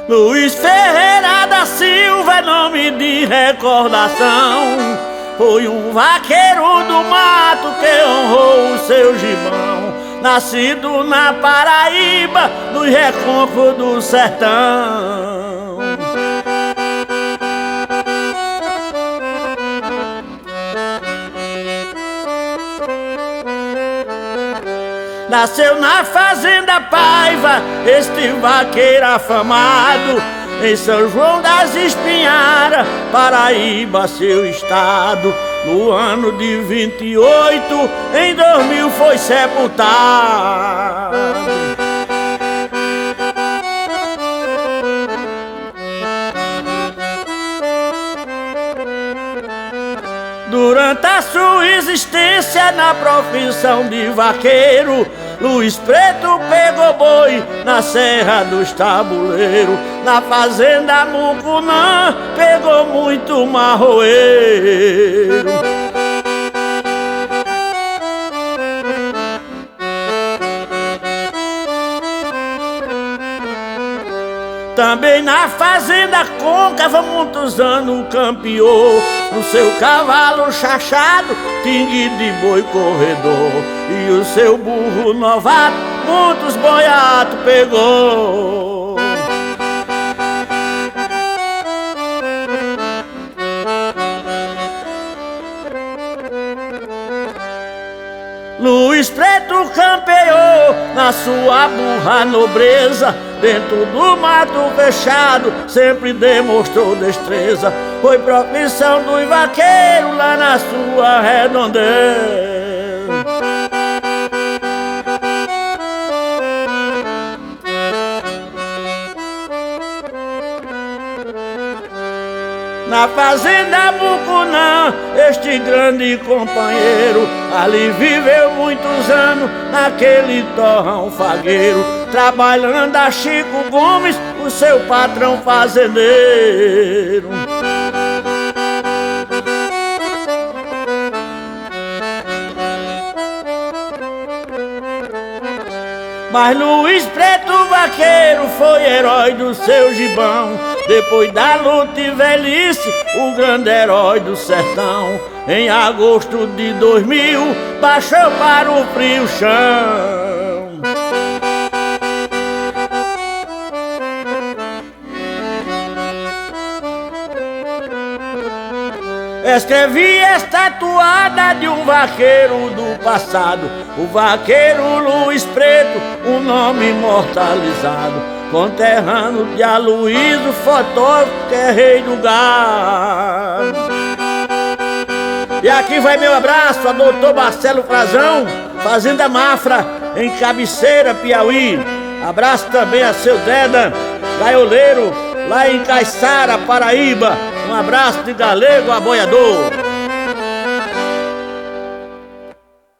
Luiz Ferreira da Silva é nome de recordação. Foi um vaqueiro do mato que honrou o seu gibão, nascido na Paraíba, nos recôncavos do sertão. Nasceu na fazenda Paiva, este vaqueiro afamado, em São João das Espinharas, Paraíba, seu estado. No ano de 28, em 2000 foi sepultado. Durante a sua existência na profissão de vaqueiro, Luiz Preto pegou boi na Serra dos Tabuleiros. Na fazenda Mucunã pegou muito marroeiro. Também na fazenda Côncava muitos anos campeou, no seu cavalo chachado, tingue de boi corredor, e o seu burro novato muitos boiatos pegou. Luiz Preto campeou na sua burra nobreza, dentro do mato fechado sempre demonstrou destreza. Foi profissão dos vaqueiros lá na sua redondeza. Na fazenda Mucunã, este grande companheiro ali viveu muitos anos naquele torrão fagueiro, trabalhando a Chico Gomes, o seu patrão fazendeiro. Mas Luiz Preto vaqueiro foi herói do seu gibão. Depois da luta e velhice, o grande herói do sertão, em agosto de 2000, baixou para o frio chão. Escrevi esta toada de um vaqueiro do passado, o vaqueiro Luiz Preto, um nome imortalizado, conterrâneo de Aloysio, fotógrafo que é rei do gado. E aqui vai meu abraço a doutor Marcelo Frazão, Fazenda Mafra, em Cabeceira, Piauí. Abraço também a seu Deda, gaioleiro, lá em Caiçara, Paraíba. Um abraço de galego a boiador.